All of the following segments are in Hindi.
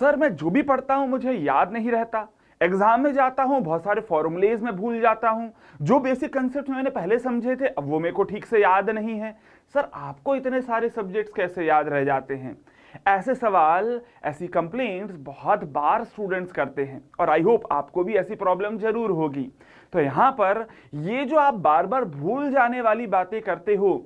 सर मैं जो भी पढ़ता हूं मुझे याद नहीं रहता, एग्जाम में जाता हूं बहुत सारे फॉर्मूलेज में भूल जाता हूं, जो बेसिक कंसेप्ट मैंने पहले समझे थे अब वो मेरे को ठीक से याद नहीं है। सर आपको इतने सारे सब्जेक्ट्स कैसे याद रह जाते हैं? ऐसे सवाल, ऐसी कंप्लेंट्स बहुत बार स्टूडेंट्स करते हैं और आई होप आपको भी ऐसी प्रॉब्लम जरूर होगी। तो यहां पर ये जो आप बार बार भूल जाने वाली बातें करते हो,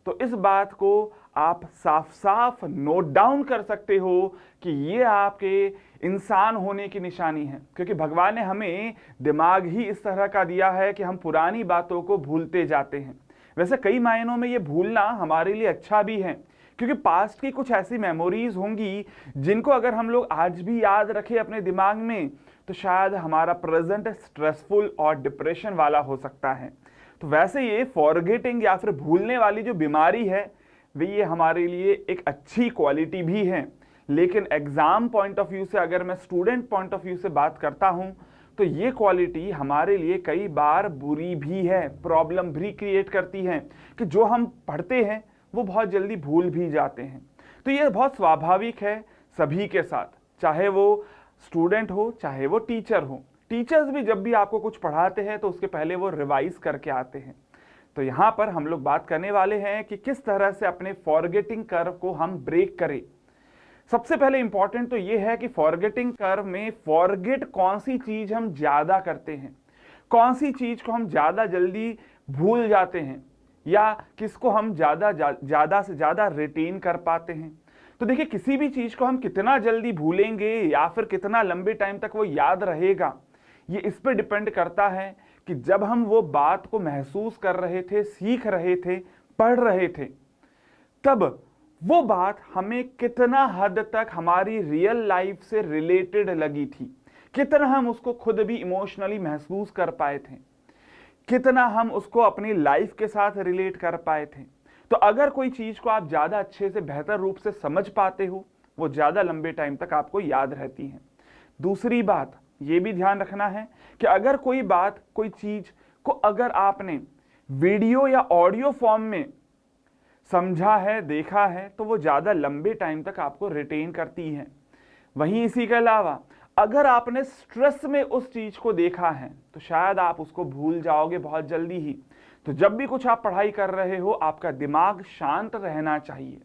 तो इस बात को आप साफ साफ नोट डाउन कर सकते हो कि ये आपके इंसान होने की निशानी है, क्योंकि भगवान ने हमें दिमाग ही इस तरह का दिया है कि हम पुरानी बातों को भूलते जाते हैं। वैसे कई मायनों में ये भूलना हमारे लिए अच्छा भी है, क्योंकि पास्ट की कुछ ऐसी मेमोरीज होंगी जिनको अगर हम लोग आज भी याद रखें अपने दिमाग में, तो शायद हमारा प्रेजेंट स्ट्रेसफुल और डिप्रेशन वाला हो सकता है। तो वैसे ये फॉरगेटिंग या फिर भूलने वाली जो बीमारी है, वे ये हमारे लिए एक अच्छी क्वालिटी भी है। लेकिन एग्जाम पॉइंट ऑफ व्यू से, अगर मैं स्टूडेंट पॉइंट ऑफ व्यू से बात करता हूं, तो ये क्वालिटी हमारे लिए कई बार बुरी भी है, प्रॉब्लम भी क्रिएट करती है कि जो हम पढ़ते हैं वो बहुत जल्दी भूल भी जाते हैं। तो ये बहुत स्वाभाविक है सभी के साथ, चाहे वो स्टूडेंट हो चाहे वो टीचर हो। टीचर्स भी जब भी आपको कुछ पढ़ाते हैं तो उसके पहले वो रिवाइज करके आते हैं। तो यहां पर हम लोग बात करने वाले हैं कि किस तरह से अपने फॉरगेटिंग कर्व को हम ब्रेक करें। सबसे पहले इंपॉर्टेंट तो यह है कि फॉरगेटिंग कर्व में फॉरगेट कौन सी चीज हम ज्यादा करते हैं, कौन सी चीज को हम ज्यादा जल्दी भूल जाते हैं, या किसको हम ज्यादा से ज्यादा रिटेन कर पाते हैं। तो देखिए, किसी भी चीज को हम कितना जल्दी भूलेंगे या फिर कितना लंबे टाइम तक वो याद रहेगा, ये इस पे डिपेंड करता है कि जब हम वो बात को महसूस कर रहे थे, सीख रहे थे, पढ़ रहे थे, तब वो बात हमें कितना हद तक हमारी रियल लाइफ से रिलेटेड लगी थी, कितना हम उसको खुद भी इमोशनली महसूस कर पाए थे, कितना हम उसको अपनी लाइफ के साथ रिलेट कर पाए थे। तो अगर कोई चीज को आप ज्यादा अच्छे से, बेहतर रूप से समझ पाते हो, वो ज्यादा लंबे टाइम तक आपको याद रहती है। दूसरी बात ये भी ध्यान रखना है कि अगर कोई बात, कोई चीज को अगर आपने वीडियो या ऑडियो फॉर्म में समझा है, देखा है, तो वो ज्यादा लंबे टाइम तक आपको रिटेन करती है। वहीं इसी के अलावा अगर आपने स्ट्रेस में उस चीज को देखा है तो शायद आप उसको भूल जाओगे बहुत जल्दी ही। तो जब भी कुछ आप पढ़ाई कर रहे हो, आपका दिमाग शांत रहना चाहिए।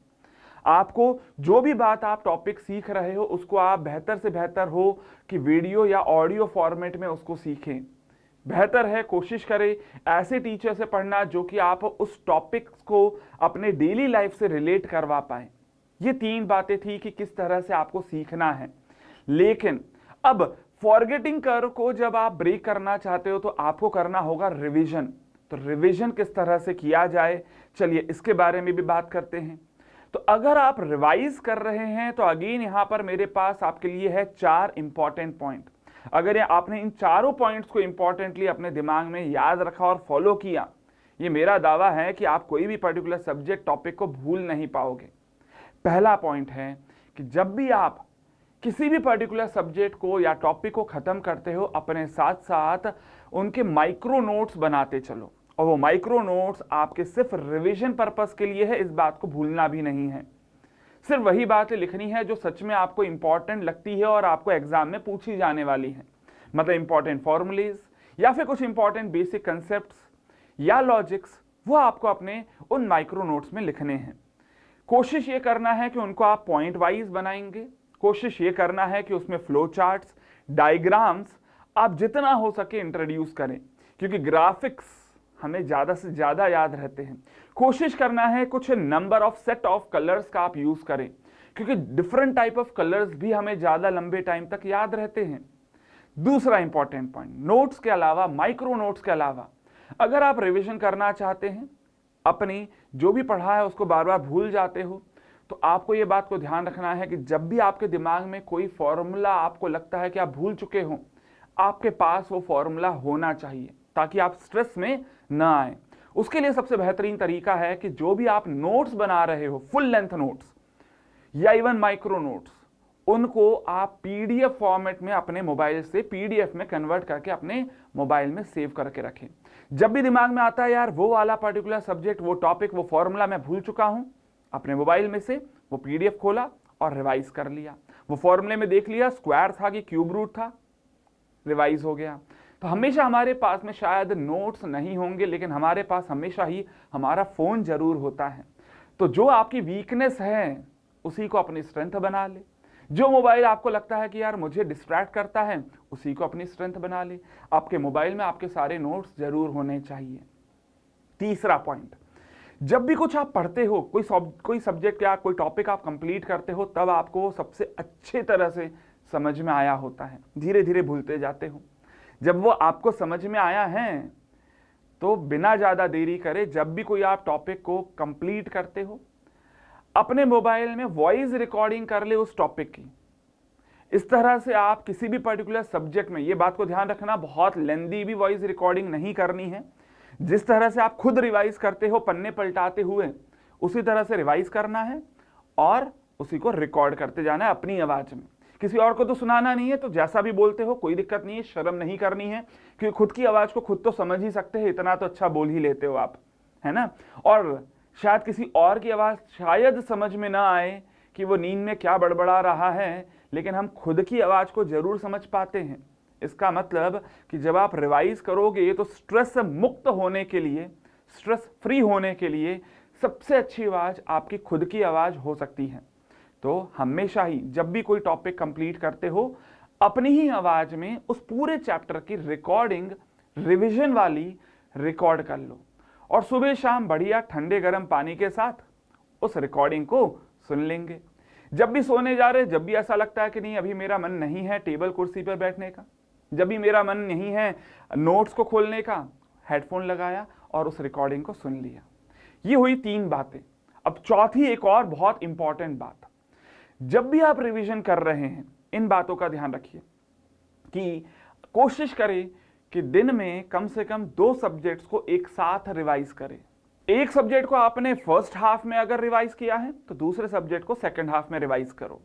आपको जो भी बात, आप टॉपिक सीख रहे हो, उसको आप बेहतर से बेहतर हो कि वीडियो या ऑडियो फॉर्मेट में उसको सीखें। बेहतर है कोशिश करें ऐसे टीचर से पढ़ना जो कि आप उस टॉपिक को अपने डेली लाइफ से रिलेट करवा पाए। ये तीन बातें थी कि किस तरह से आपको सीखना है। लेकिन अब फॉरगेटिंग कर्व को जब आप ब्रेक करना चाहते हो तो आपको करना होगा रिवीजन। तो रिवीजन किस तरह से किया जाए, चलिए इसके बारे में भी बात करते हैं। तो अगर आप रिवाइज कर रहे हैं तो अगेन यहां पर मेरे पास आपके लिए है 4 इंपॉर्टेंट पॉइंट। अगर आपने इन चारों पॉइंट्स को इंपॉर्टेंटली अपने दिमाग में याद रखा और फॉलो किया, ये मेरा दावा है कि आप कोई भी पर्टिकुलर सब्जेक्ट, टॉपिक को भूल नहीं पाओगे। पहला पॉइंट है कि जब भी आप किसी भी पर्टिकुलर सब्जेक्ट को या टॉपिक को खत्म करते हो, अपने साथ साथ उनके माइक्रो नोट्स बनाते चलो। और वो माइक्रो नोट्स आपके सिर्फ रिवीजन पर्पस के लिए है, इस बात को भूलना भी नहीं है। सिर्फ वही बातें लिखनी है जो सच में आपको इंपॉर्टेंट लगती है और आपको एग्जाम में पूछी जाने वाली है। मतलब इंपॉर्टेंट फॉर्मूलेज या फिर कुछ इंपॉर्टेंट बेसिक कंसेप्ट्स या लॉजिक्स, वो आपको अपने उन माइक्रो नोट्स में लिखने हैं। कोशिश ये करना है कि उनको आप पॉइंट वाइज बनाएंगे। कोशिश ये करना है कि उसमें फ्लो चार्ट्स, डायग्राम्स आप जितना हो सके इंट्रोड्यूस करें, क्योंकि ग्राफिक्स हमें ज्यादा से ज्यादा याद रहते हैं। कोशिश करना है कुछ number of set of colours का आप यूज करें, क्योंकि डिफरेंट टाइप ऑफ कलर्स भी हमें ज्यादा लंबे टाइम तक याद रहते हैं। दूसरा इंपॉर्टेंट पॉइंट, नोट्स के अलावा, माइक्रो नोट्स के अलावा, अगर आप रिवीजन करना चाहते हैं, अपनी जो भी पढ़ा है उसको बार बार भूल जाते हो, तो आपको ये बात को ध्यान रखना है कि जब भी आपके दिमाग में कोई फॉर्मूला आपको लगता है कि आप भूल चुके हो, आपके पास वो फॉर्मूला होना चाहिए ताकि आप स्ट्रेस में ना आए। उसके लिए सबसे बेहतरीन तरीका है कि जो भी आप नोट्स बना रहे हो, फुल लेंथ नोट्स या इवन माइक्रो नोट्स, उनको आप पीडीएफ फॉर्मेट में अपने मोबाइल से पीडीएफ में कन्वर्ट करके अपने मोबाइल में सेव करके रखें। जब भी दिमाग में आता है यार वो वाला पर्टिकुलर सब्जेक्ट, वो टॉपिक, वो फॉर्मूला मैं भूल चुका हूं, अपने मोबाइल में से वो पीडीएफ खोला और रिवाइज कर लिया। वो फॉर्मूले में देख लिया स्क्वायर था कि क्यूब रूट था, रिवाइज हो गया। तो हमेशा हमारे पास में शायद नोट्स नहीं होंगे, लेकिन हमारे पास हमेशा ही हमारा फोन जरूर होता है। तो जो आपकी वीकनेस है उसी को अपनी स्ट्रेंथ बना ले। जो मोबाइल आपको लगता है कि यार मुझे डिस्ट्रैक्ट करता है, उसी को अपनी स्ट्रेंथ बना ले। आपके मोबाइल में आपके सारे नोट्स जरूर होने चाहिए। तीसरा पॉइंट, जब भी कुछ आप पढ़ते हो, कोई सब्जेक्ट या कोई टॉपिक आप कंप्लीट करते हो, तब आपको वो सबसे अच्छे तरह से समझ में आया होता है। धीरे धीरे भूलते जाते हो। जब वो आपको समझ में आया है तो बिना ज्यादा देरी करे, जब भी कोई आप टॉपिक को कंप्लीट करते हो, अपने मोबाइल में वॉइस रिकॉर्डिंग कर ले उस टॉपिक की। इस तरह से आप किसी भी पर्टिकुलर सब्जेक्ट में, ये बात को ध्यान रखना, बहुत लेंदी भी वॉइस रिकॉर्डिंग नहीं करनी है। जिस तरह से आप खुद रिवाइज करते हो पन्ने पलटाते हुए, उसी तरह से रिवाइज करना है और उसी को रिकॉर्ड करते जाना है अपनी आवाज में। किसी और को तो सुनाना नहीं है, तो जैसा भी बोलते हो कोई दिक्कत नहीं है, शर्म नहीं करनी है, क्योंकि खुद की आवाज को खुद तो समझ ही सकते हैं, इतना तो अच्छा बोल ही लेते हो आप, है ना। और शायद किसी और की आवाज शायद समझ में ना आए कि वो नींद में क्या बड़बड़ा रहा है, लेकिन हम खुद की आवाज को जरूर समझ पाते हैं। इसका मतलब कि जब आप रिवाइज करोगे तो स्ट्रेस मुक्त होने के लिए, स्ट्रेस फ्री होने के लिए सबसे अच्छी आवाज आपकी खुद की आवाज हो सकती है। तो हमेशा ही जब भी कोई टॉपिक कंप्लीट करते हो, अपनी ही आवाज में उस पूरे चैप्टर की रिकॉर्डिंग, रिवीजन वाली रिकॉर्ड कर लो और सुबह शाम बढ़िया ठंडे गर्म पानी के साथ उस रिकॉर्डिंग को सुन लेंगे। जब भी सोने जा रहे, जब भी ऐसा लगता है कि नहीं अभी मेरा मन नहीं है टेबल कुर्सी पर बैठने का, जब भी मेरा मन नहीं है नोट्स को खोलने का, हेडफोन लगाया और उस रिकॉर्डिंग को सुन लिया। ये हुई 3 बातें। अब चौथी एक और बहुत इंपॉर्टेंट बात, जब भी आप रिवीजन कर रहे हैं इन बातों का ध्यान रखिए कि कोशिश करें कि दिन में कम से कम 2 सब्जेक्ट्स को एक साथ रिवाइज करें। एक सब्जेक्ट को आपने फर्स्ट हाफ में अगर रिवाइज किया है तो दूसरे सब्जेक्ट को सेकंड हाफ में रिवाइज करो।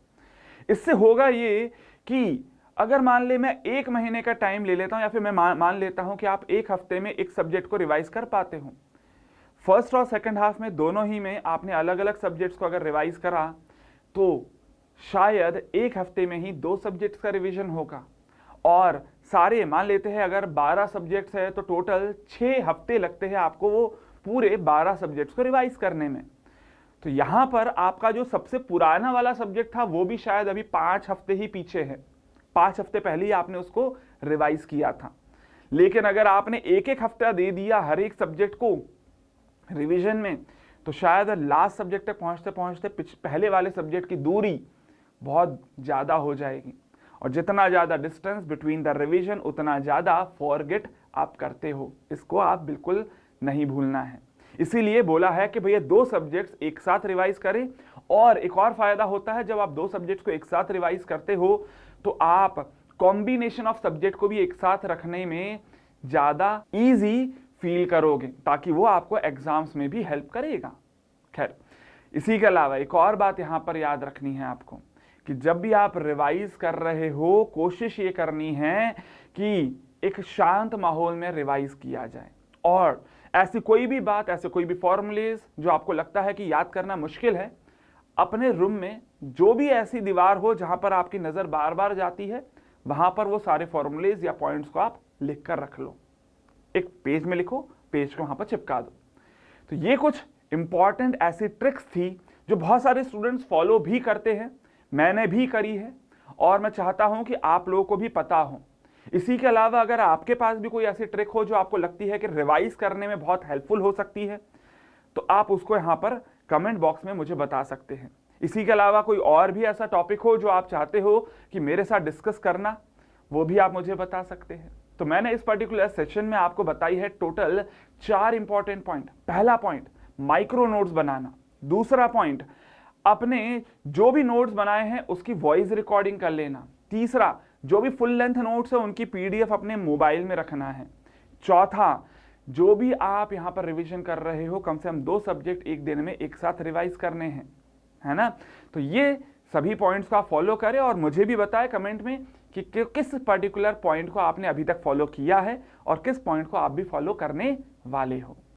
इससे होगा ये कि अगर मान ले मैं 1 महीने का टाइम ले लेता हूं, या फिर मैं मान लेता हूं कि आप 1 हफ्ते में एक सब्जेक्ट को रिवाइज कर पाते हो, फर्स्ट और सेकंड हाफ में दोनों ही में आपने अलग अलग सब्जेक्ट्स को अगर रिवाइज करा तो शायद 1 हफ्ते में ही 2 सब्जेक्ट्स का रिवीजन होगा। और सारे मान लेते हैं अगर 12 सब्जेक्ट्स है तो टोटल 6 हफ्ते लगते हैं आपको वो पूरे 12 सब्जेक्ट्स को रिवाइज करने में। तो यहां पर आपका जो सबसे पुराना वाला सब्जेक्ट था वो भी शायद अभी 5 हफ्ते ही पीछे है, 5 हफ्ते पहले ही आपने उसको रिवाइज किया था। लेकिन अगर आपने एक एक हफ्ता दे दिया हर एक सब्जेक्ट को रिवीजन में, तो शायद लास्ट सब्जेक्ट तक पहुंचते पहुंचते पहले वाले सब्जेक्ट की दूरी बहुत ज्यादा हो जाएगी। और जितना ज्यादा डिस्टेंस बिटवीन द रिवीजन, उतना ज्यादा फॉरगेट आप करते हो। इसको आप बिल्कुल नहीं भूलना है। इसीलिए बोला है कि भैया 2 सब्जेक्ट्स एक साथ रिवाइज करें। और एक और फायदा होता है, जब आप 2 सब्जेक्ट्स को एक साथ रिवाइज करते हो तो आप कॉम्बिनेशन ऑफ सब्जेक्ट को भी एक साथ रखने में ज्यादा इजी फील करोगे, ताकि वो आपको एग्जाम्स में भी हेल्प करेगा। खैर, इसी के अलावा एक और बात यहां पर याद रखनी है आपको कि जब भी आप रिवाइज कर रहे हो, कोशिश ये करनी है कि एक शांत माहौल में रिवाइज किया जाए। और ऐसी कोई भी बात, ऐसे कोई भी फॉर्मूलेज जो आपको लगता है कि याद करना मुश्किल है, अपने रूम में जो भी ऐसी दीवार हो जहां पर आपकी नजर बार बार जाती है, वहां पर वो सारे फॉर्मूलेज या पॉइंट्स को आप लिख कर रख लो। एक पेज में लिखो, पेज को वहां पर चिपका दो। तो ये कुछ इंपॉर्टेंट ऐसी ट्रिक्स थी जो बहुत सारे स्टूडेंट्स फॉलो भी करते हैं, मैंने भी करी है, और मैं चाहता हूं कि आप लोगों को भी पता हो। इसी के अलावा अगर आपके पास भी कोई ऐसी ट्रिक हो जो आपको लगती है कि रिवाइज करने में बहुत हेल्पफुल हो सकती है, तो आप उसको यहां पर कमेंट बॉक्स में मुझे बता सकते हैं। इसी के अलावा कोई और भी ऐसा टॉपिक हो जो आप चाहते हो कि मेरे साथ डिस्कस करना, वो भी आप मुझे बता सकते हैं। तो मैंने इस पर्टिकुलर सेशन में आपको बताई है टोटल 4 इंपॉर्टेंट पॉइंट। पहला पॉइंट, माइक्रो नोट्स बनाना। दूसरा पॉइंट, अपने जो भी नोट्स बनाए हैं उसकी वॉइस रिकॉर्डिंग कर लेना। तीसरा, जो भी फुल लेंथ नोट्स है उनकी पीडीएफ अपने मोबाइल में रखना है। चौथा, जो भी आप यहां पर रिवीजन कर रहे हो, कम से कम 2 सब्जेक्ट एक दिन में एक साथ रिवाइज करने हैं, है ना। तो ये सभी पॉइंट्स को आप फॉलो करें और मुझे भी बताएं कमेंट में कि किस पर्टिकुलर पॉइंट को आपने अभी तक फॉलो किया है और किस पॉइंट को आप भी फॉलो करने वाले हो।